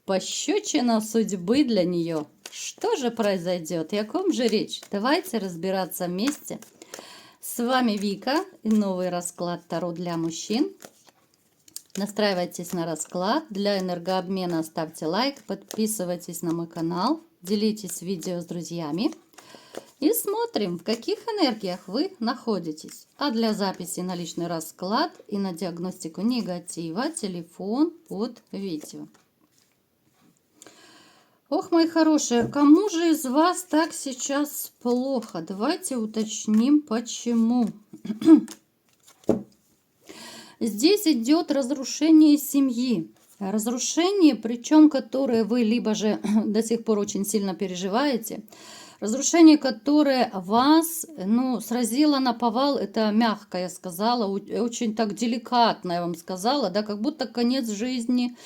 Пощечина судьбы для нее. Что же произойдет и о ком же речь? Давайте разбираться вместе. С вами Вика и новый расклад Таро для мужчин. Настраивайтесь на расклад. Для энергообмена ставьте лайк, подписывайтесь на мой канал, делитесь видео с друзьями. И смотрим, в каких энергиях вы находитесь. А для записи на личный расклад и на диагностику негатива телефон под видео. Ох, мои хорошие, кому же из вас так сейчас плохо? Давайте уточним, почему. Здесь идет разрушение семьи. Разрушение, причем которое вы либо же до сих пор очень сильно переживаете. Разрушение, которое вас, сразило на повал, это мягко я сказала, очень так деликатно я вам сказала, да, как будто конец жизни.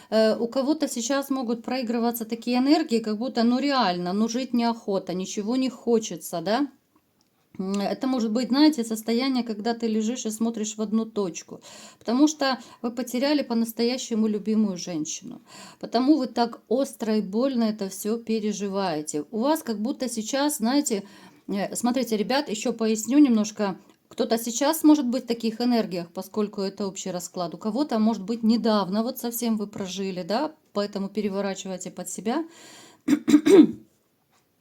У кого-то сейчас могут проигрываться такие энергии, как будто, реально, жить неохота, ничего не хочется, да. Это может быть, знаете, состояние, когда ты лежишь и смотришь в одну точку, потому что вы потеряли по-настоящему любимую женщину, потому вы так остро и больно это все переживаете. У вас как будто сейчас, знаете, смотрите, ребят, еще поясню немножко. Кто-то сейчас может быть в таких энергиях, поскольку это общий расклад. У кого-то, может быть, недавно вот совсем вы прожили, да, поэтому переворачивайте под себя.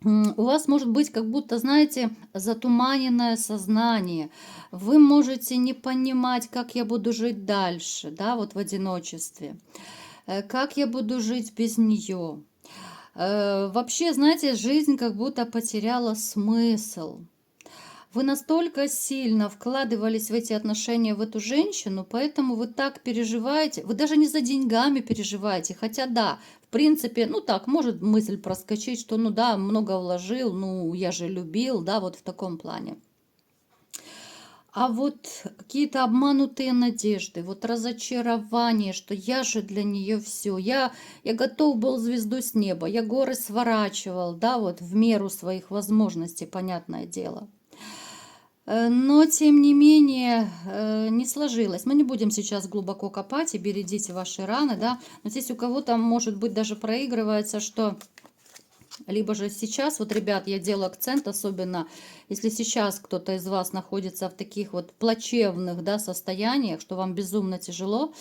У вас может быть как будто, знаете, затуманенное сознание. Вы можете не понимать, как я буду жить дальше, да, вот в одиночестве. Как я буду жить без нее. Вообще, знаете, жизнь как будто потеряла смысл. Вы настолько сильно вкладывались в эти отношения, в эту женщину, поэтому вы так переживаете. Вы даже не за деньгами переживаете, хотя да, в принципе, так, может мысль проскочить, что да, много вложил, я же любил, да, вот в таком плане. А вот какие-то обманутые надежды, вот разочарование, что я же для нее все, я готов был звезду с неба, я горы сворачивал, да, вот в меру своих возможностей, понятное дело. Но, тем не менее, не сложилось. Мы не будем сейчас глубоко копать и бередите ваши раны, да. Но здесь у кого-то, может быть, даже проигрывается, что либо же сейчас, вот, ребят, я делаю акцент, особенно если сейчас кто-то из вас находится в таких вот плачевных, да, состояниях, что вам безумно тяжело,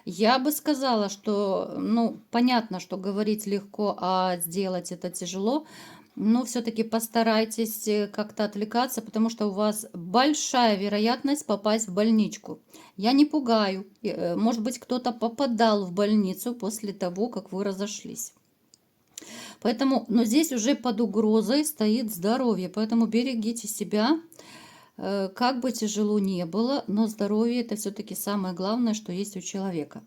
я бы сказала, что, понятно, что говорить легко, а сделать это тяжело. Но все-таки постарайтесь как-то отвлекаться, потому что у вас большая вероятность попасть в больничку. Я не пугаю. Может быть, кто-то попадал в больницу после того, как вы разошлись. Поэтому, но здесь уже под угрозой стоит здоровье, поэтому берегите себя. Как бы тяжело не было, но здоровье это все-таки самое главное, что есть у человека.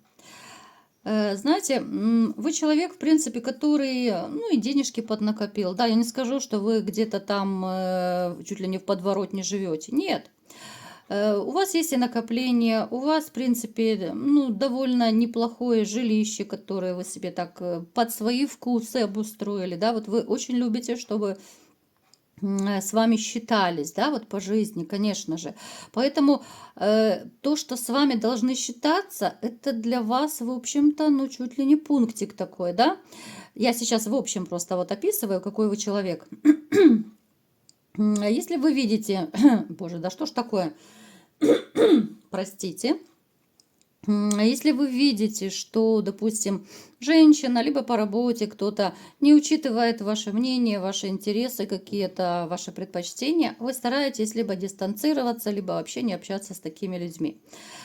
Знаете, вы человек, в принципе, который, и денежки поднакопил. Да, я не скажу, что вы где-то там чуть ли не в подворотне живете. Нет. У вас есть и накопление, у вас, в принципе, довольно неплохое жилище, которое вы себе так под свои вкусы обустроили. Да, вот вы очень любите, чтобы с вами считались, да, вот по жизни, конечно же. Поэтому то, что с вами должны считаться, это для вас, в общем-то, чуть ли не пунктик такой, да. Я сейчас в общем просто вот описываю, какой вы человек. Если вы видите, боже, да что ж такое, простите. Если вы видите, что, допустим, женщина, либо по работе кто-то не учитывает ваше мнение, ваши интересы, какие-то ваши предпочтения, вы стараетесь либо дистанцироваться, либо вообще не общаться с такими людьми.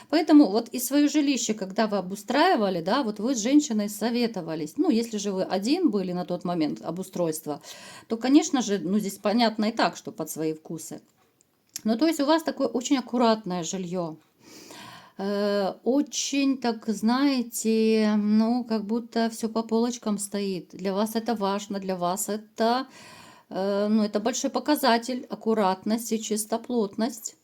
Поэтому вот и свое жилище, когда вы обустраивали, да, вот вы с женщиной советовались. Если же вы один были на тот момент обустройства, то, конечно же, здесь понятно и так, что под свои вкусы. То есть у вас такое очень аккуратное жилье. Очень, так знаете, как будто все по полочкам стоит. Для вас это важно, для вас это, это большой показатель, аккуратность и чистоплотность.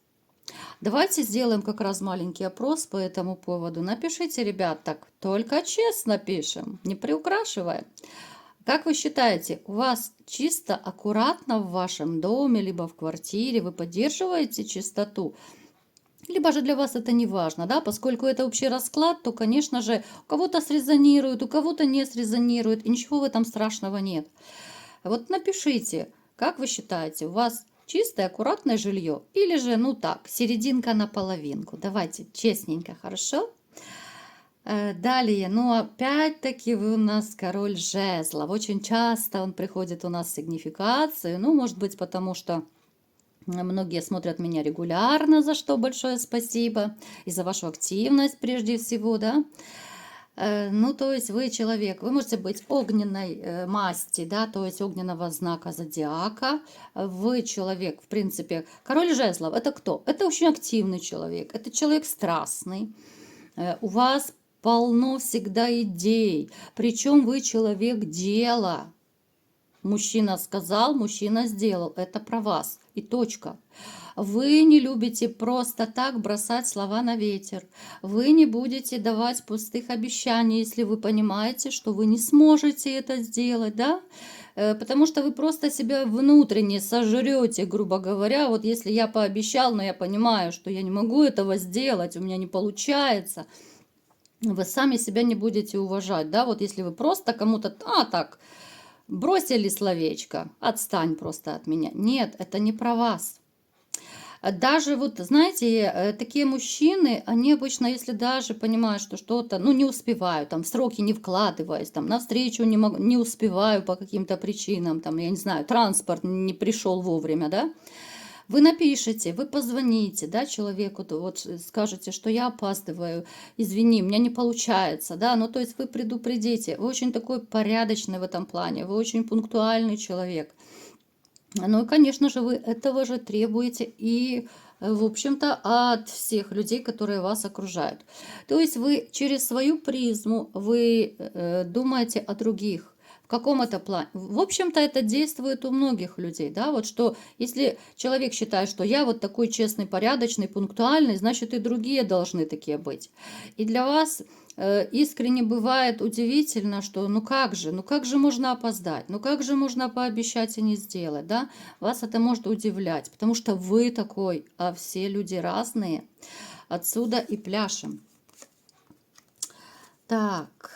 Давайте сделаем как раз маленький опрос по этому поводу. Напишите, ребят, так, только честно пишем, не приукрашивая. Как вы считаете, у вас чисто, аккуратно в вашем доме, либо в квартире, вы поддерживаете чистоту? Либо же для вас это не важно, да, поскольку это общий расклад, то, конечно же, у кого-то срезонирует, у кого-то не срезонирует, и ничего в этом страшного нет. Вот напишите, как вы считаете, у вас чистое, аккуратное жилье или же, ну так, серединка на половинку? Давайте честненько, хорошо? Далее, ну опять-таки вы у нас король жезлов. Очень часто он приходит у нас в сигнификацию. Ну, может быть, потому что многие смотрят меня регулярно, за что большое спасибо. И за вашу активность прежде всего, да. Ну, то есть вы человек, вы можете быть огненной масти, да, то есть огненного знака зодиака. Вы человек, в принципе, король жезлов, это кто? Это очень активный человек, это человек страстный. У вас полно всегда идей, причем вы человек дела. Мужчина сказал, мужчина сделал. Это про вас. И точка. Вы не любите просто так бросать слова на ветер. Вы не будете давать пустых обещаний, если вы понимаете, что вы не сможете это сделать, да? Потому что вы просто себя внутренне сожрете, грубо говоря. Вот если я пообещал, но я понимаю, что я не могу этого сделать, у меня не получается, вы сами себя не будете уважать, да? Вот если вы просто кому-то, так, бросили словечко, отстань просто от меня. Нет, это не про вас. Даже вот, знаете, такие мужчины, они обычно, если даже понимают, что что-то, ну, не успеваю, там, в сроки не вкладываясь, там, навстречу не успеваю по каким-то причинам, там, я не знаю, транспорт не пришел вовремя, да, вы напишите, вы позвоните, да, человеку, вот скажете, что я опаздываю, извини, у меня не получается, да, ну, то есть вы предупредите, вы очень такой порядочный в этом плане, вы очень пунктуальный человек. Ну и, конечно же, вы этого же требуете и, в общем-то, от всех людей, которые вас окружают. То есть вы через свою призму, вы думаете о других. В каком это плане? В общем-то, это действует у многих людей, да, вот что если человек считает, что я вот такой честный, порядочный, пунктуальный, значит и другие должны такие быть. И для вас искренне бывает удивительно, что ну как же можно опоздать, ну как же можно пообещать и не сделать, да? Вас это может удивлять, потому что вы такой, а все люди разные. Отсюда и пляшем. Так.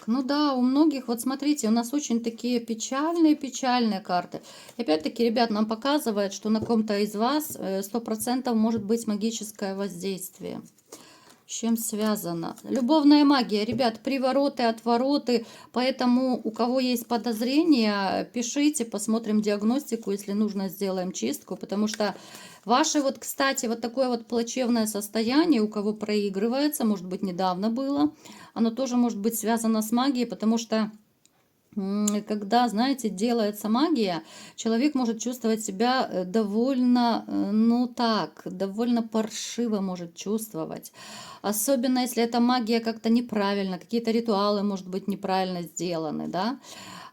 Ну да, у многих, вот смотрите, у нас очень такие печальные карты. И опять-таки, ребят, нам показывает, что на ком-то из вас 100% может быть магическое воздействие. С чем связано? Любовная магия, ребят, привороты, отвороты. Поэтому у кого есть подозрения, пишите, посмотрим диагностику. Если нужно, сделаем чистку. Потому что ваше вот, кстати, вот такое вот плачевное состояние, у кого проигрывается, может быть, недавно было, оно тоже может быть связано с магией, потому что когда, знаете, делается магия, человек может чувствовать себя довольно, ну так, довольно паршиво может чувствовать. Особенно, если эта магия как-то неправильно, какие-то ритуалы, может быть, неправильно сделаны, да.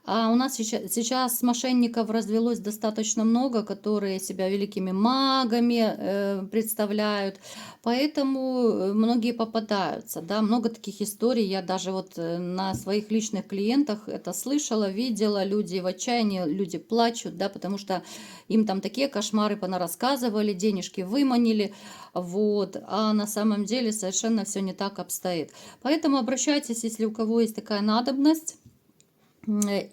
А у нас сейчас мошенников развелось достаточно много, которые себя великими магами представляют. Поэтому многие попадаются, да, много таких историй. Я даже вот на своих личных клиентах это слышала, видела. Люди в отчаянии, люди плачут, да, потому что им там такие кошмары понарассказывали, денежки выманили, вот. А на самом деле совершенно все не так обстоит. Поэтому обращайтесь, если у кого есть такая надобность.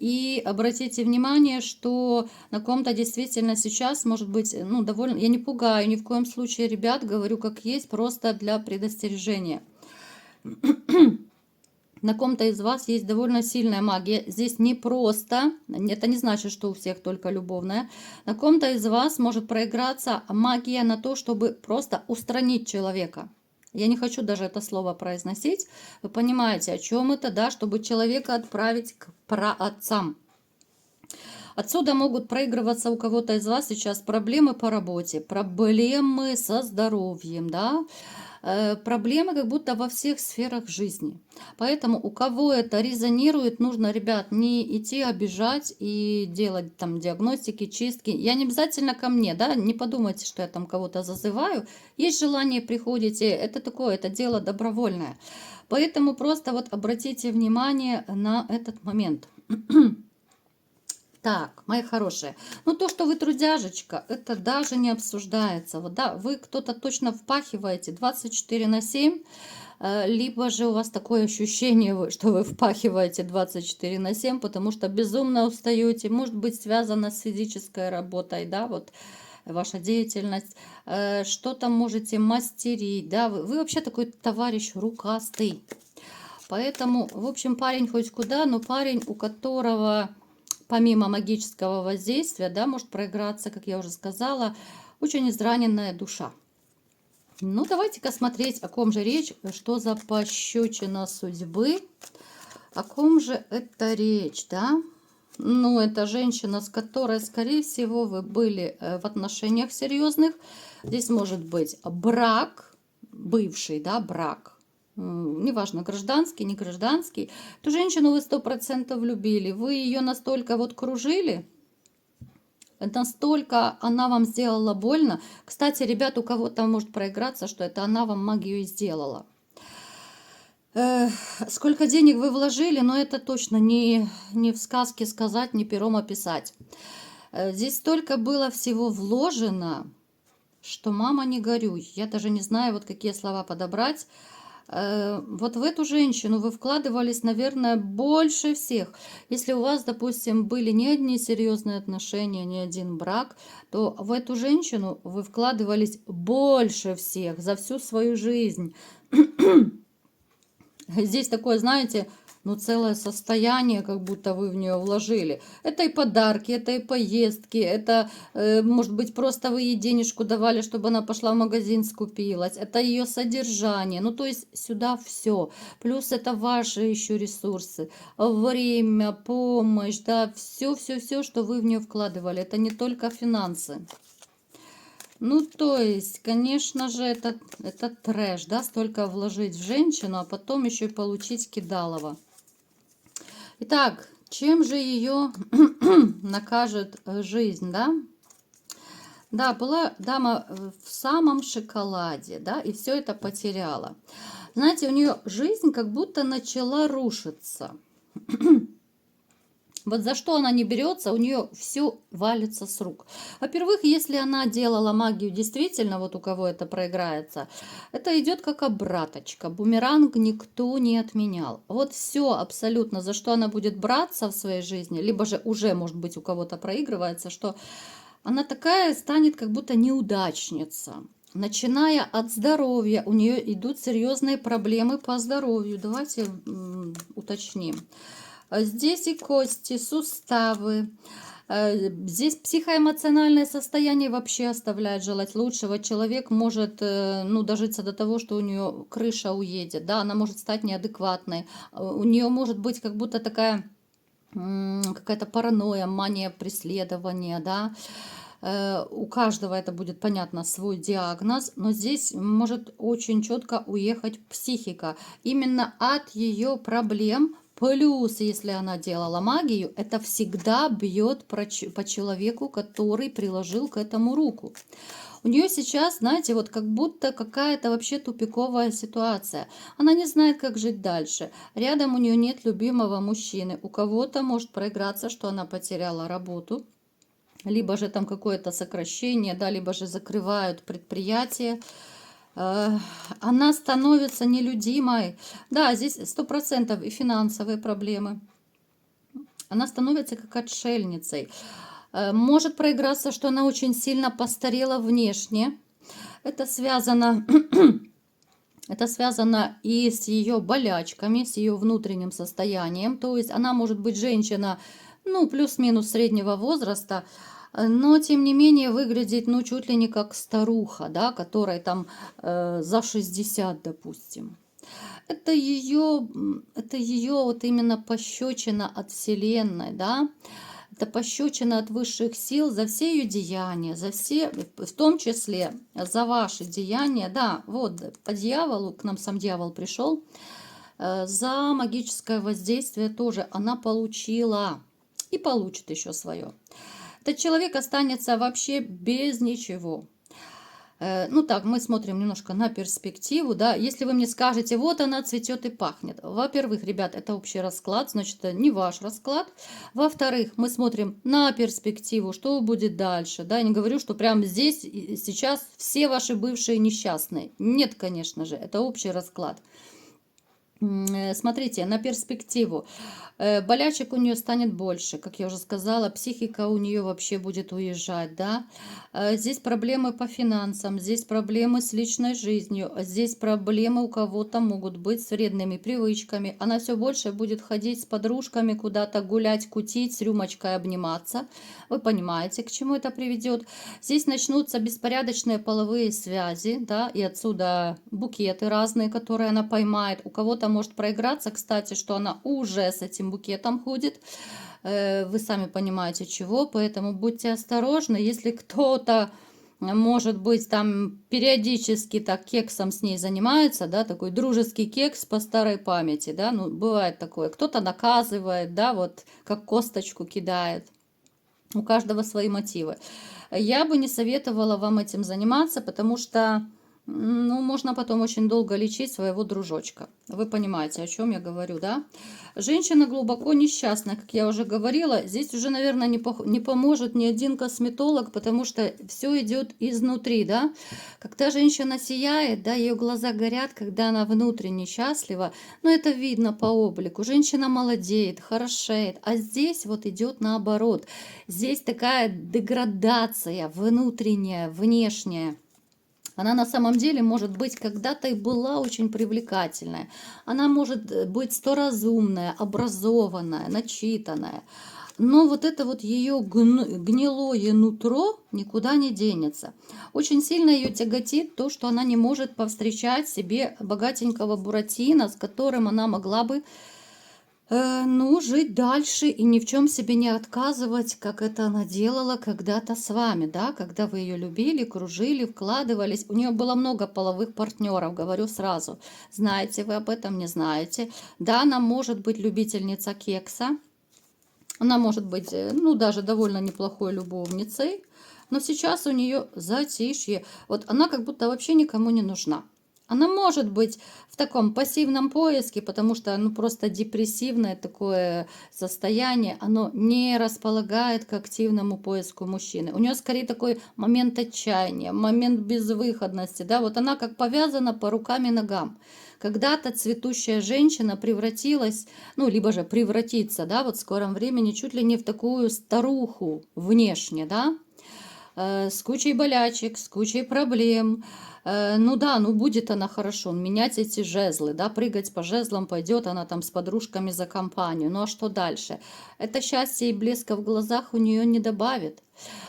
И обратите внимание, что на ком-то действительно сейчас может быть, ну, довольно... Я не пугаю ни в коем случае ребят, говорю как есть, просто для предостережения. На ком-то из вас есть довольно сильная магия. Здесь не просто, это не значит, что у всех только любовная. На ком-то из вас может проиграться магия на то, чтобы просто устранить человека. Я не хочу даже это слово произносить. Вы понимаете, о чем это, да? Чтобы человека отправить к праотцам. Отсюда могут проигрываться у кого-то из вас сейчас проблемы по работе, проблемы со здоровьем, да? Проблемы как будто во всех сферах жизни. Поэтому у кого это резонирует, нужно, ребят, не идти обижать и делать там диагностики, чистки. Я не обязательно ко мне, да, не подумайте, что я там кого-то зазываю. Есть желание, приходите, это такое, это дело добровольное. Поэтому просто вот обратите внимание на этот момент. Так, мои хорошие, ну то, что вы трудяжечка, это даже не обсуждается. Вот, да, вы кто-то точно впахиваете 24/7, либо же у вас такое ощущение, что вы впахиваете 24/7, потому что безумно устаете, может быть связано с физической работой, да, вот ваша деятельность, что-то можете мастерить, да, вы вообще такой товарищ рукастый. Поэтому, в общем, парень хоть куда, но парень, у которого помимо магического воздействия, да, может проиграться, как я уже сказала, очень израненная душа. Ну, давайте-ка смотреть, о ком же речь, что за пощечина судьбы, о ком же это речь, да? Ну, это женщина, с которой, скорее всего, вы были в отношениях серьезных. Здесь может быть брак, бывший, да, брак. Неважно, гражданский, не гражданский. Ту женщину вы 100% любили. Вы ее настолько вот кружили, настолько она вам сделала больно. Кстати, ребят, у кого-то может проиграться, что это она вам магию и сделала. Сколько денег вы вложили, но это точно не в сказке сказать, не пером описать. Здесь столько было всего вложено, что мама не горюй. Я даже не знаю, вот какие слова подобрать. Вот в эту женщину вы вкладывались, наверное, больше всех. Если у вас, допустим, были не одни серьезные отношения, не один брак, то в эту женщину вы вкладывались больше всех за всю свою жизнь. Здесь такое, знаете, ну целое состояние, как будто вы в нее вложили. Это и подарки, это и поездки, это, может быть, просто вы ей денежку давали, чтобы она пошла в магазин скупилась. Это ее содержание. Ну, то есть сюда все. Плюс это ваши еще ресурсы. Время, помощь, да, все, что вы в нее вкладывали. Это не только финансы. Ну, то есть, конечно же, это трэш, да, столько вложить в женщину, а потом еще и получить кидалово. Итак, чем же ее накажет жизнь, да? Да, была дама в самом шоколаде, да, и все это потеряла. Знаете, у нее жизнь как будто начала рушиться. Вот за что она не берется, у нее все валится с рук. Во-первых, если она делала магию действительно, вот у кого это проиграется, это идет как обраточка. Бумеранг никто не отменял. Вот все абсолютно, за что она будет браться в своей жизни, либо же уже, может быть, у кого-то проигрывается, что она такая станет как будто неудачница. Начиная от здоровья, у нее идут серьезные проблемы по здоровью. Давайте уточним. Здесь и кости, суставы. Здесь психоэмоциональное состояние вообще оставляет желать лучшего. Человек может ну, дожиться до того, что у нее крыша уедет, да, она может стать неадекватной. У нее может быть как будто такая какая-то паранойя, мания преследования, да. У каждого это будет понятно свой диагноз, но здесь может очень четко уехать психика именно от ее проблем. Плюс, если она делала магию, это всегда бьет по человеку, который приложил к этому руку. У нее сейчас, знаете, вот как будто какая-то вообще тупиковая ситуация. Она не знает, как жить дальше. Рядом у нее нет любимого мужчины. У кого-то может проиграться, что она потеряла работу, либо же там какое-то сокращение, да, либо же закрывают предприятие. Она становится нелюдимой. Да, здесь 100% и финансовые проблемы. Она становится как отшельницей. Может проиграться, что она очень сильно постарела внешне. Это связано, это связано и с ее болячками, с ее внутренним состоянием. То есть она может быть женщина, ну, плюс-минус среднего возраста, но, тем не менее, выглядит, ну, чуть ли не как старуха, да, которой там за 60, допустим. Это ее вот именно пощечина от Вселенной, да. Это пощечина от высших сил за все ее деяния, за все, в том числе за ваши деяния. Да, вот по дьяволу, к нам сам дьявол пришел, за магическое воздействие тоже она получила и получит еще свое. Этот человек останется вообще без ничего. Ну так, мы смотрим немножко на перспективу, да. Если вы мне скажете, вот она цветет и пахнет. Во-первых, ребят, это общий расклад, значит, это не ваш расклад. Во-вторых, мы смотрим на перспективу, что будет дальше, да. Я не говорю, что прямо здесь и сейчас все ваши бывшие несчастные. Нет, конечно же, это общий расклад. Смотрите, на перспективу. Болячек у нее станет больше, как я уже сказала, психика у нее вообще будет уезжать, да. Здесь проблемы по финансам, здесь проблемы с личной жизнью, здесь проблемы у кого-то могут быть с вредными привычками. Она все больше будет ходить с подружками куда-то гулять, кутить, с рюмочкой обниматься. Вы понимаете, к чему это приведет. Здесь начнутся беспорядочные половые связи, да, и отсюда букеты разные, которые она поймает. У кого-то может проиграться, кстати, что она уже с этим букетом ходит. Вы сами понимаете, чего, поэтому будьте осторожны. Если кто-то, может быть, там периодически так кексом с ней занимается, да, такой дружеский кекс по старой памяти, да, ну, бывает такое. Кто-то наказывает, да, вот как косточку кидает. У каждого свои мотивы. Я бы не советовала вам этим заниматься, потому что, ну, можно потом очень долго лечить своего дружочка. Вы понимаете, о чем я говорю, да? Женщина глубоко несчастна, как я уже говорила. Здесь уже, наверное, не поможет ни один косметолог, потому что все идет изнутри, да? Когда женщина сияет, да, ее глаза горят, когда она внутренне счастлива, но это видно по облику. Женщина молодеет, хорошеет, а здесь вот идет наоборот. Здесь такая деградация внутренняя, внешняя. Она на самом деле, может быть, когда-то и была очень привлекательная. Она может быть сторазумная, образованная, начитанная. Но вот это вот ее гнилое нутро никуда не денется. Очень сильно ее тяготит то, что она не может повстречать себе богатенького буратино, с которым она могла бы ну, жить дальше и ни в чем себе не отказывать, как это она делала когда-то с вами, да, когда вы ее любили, кружили, вкладывались. У нее было много половых партнеров, говорю сразу. Знаете вы об этом, не знаете. Да, она может быть любительница кекса, она может быть, ну, даже довольно неплохой любовницей, но сейчас у нее затишье. Вот она как будто вообще никому не нужна. Она может быть в таком пассивном поиске, потому что ну, просто депрессивное такое состояние, оно не располагает к активному поиску мужчины. У нее скорее такой момент отчаяния, момент безвыходности. Да? Вот она как повязана по рукам и ногам. Когда-то цветущая женщина превратилась, ну, либо же превратится, да, вот в скором времени чуть ли не в такую старуху внешне, да, с кучей болячек, с кучей проблем. Ну да, ну будет она хорошо, менять эти жезлы, да, прыгать по жезлам пойдет она там с подружками за компанию. Ну а что дальше? Это счастье и блеска в глазах у нее не добавит.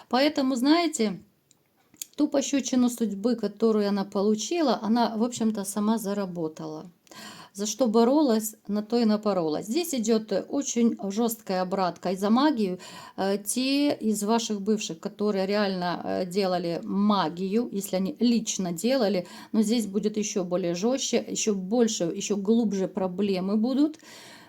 Поэтому, знаете, ту пощечину судьбы, которую она получила, она, в общем-то, сама заработала. За что боролась, на то и напоролась. Здесь идет очень жесткая обратка. И за магию те из ваших бывших, которые реально делали магию, если они лично делали, но здесь будет еще более жестче, еще больше, еще глубже проблемы будут.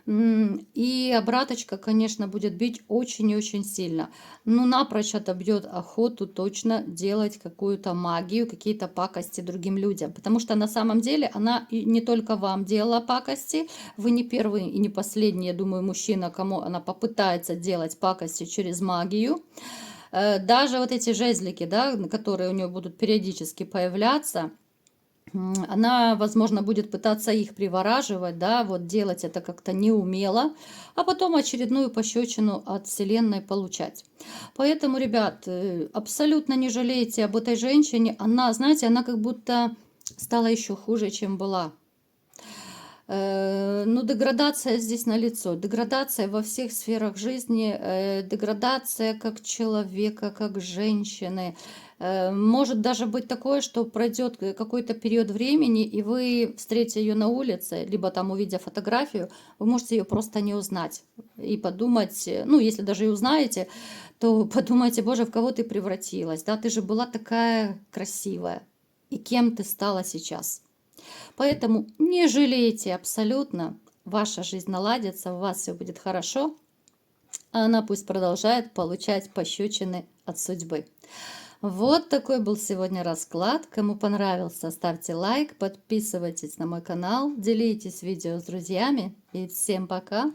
И обраточка, конечно, будет бить очень и очень сильно. Ну, напрочь отобьет охоту точно делать какую-то магию, какие-то пакости другим людям. Потому что на самом деле она и не только вам делала пакости. Вы не первый и не последний, я думаю, мужчина, кому она попытается делать пакости через магию. Даже вот эти жезлики, да, которые у нее будут периодически появляться, она, возможно, будет пытаться их привораживать, да, вот делать это как-то неумело, а потом очередную пощечину от Вселенной получать. Поэтому, ребят, абсолютно не жалейте об этой женщине. Она, знаете, она как будто стала еще хуже, чем была. Ну, деградация здесь налицо. Деградация во всех сферах жизни, деградация как человека, как женщины. Может даже быть такое, что пройдет какой-то период времени, и вы, встретите ее на улице, либо там увидя фотографию, вы можете ее просто не узнать. И подумать, ну, если даже и узнаете, то подумайте, боже, в кого ты превратилась, да, ты же была такая красивая. И кем ты стала сейчас? Поэтому не жалейте абсолютно, ваша жизнь наладится, у вас все будет хорошо, а она пусть продолжает получать пощечины от судьбы. Вот такой был сегодня расклад. Кому понравился, ставьте лайк, подписывайтесь на мой канал, делитесь видео с друзьями. И всем пока!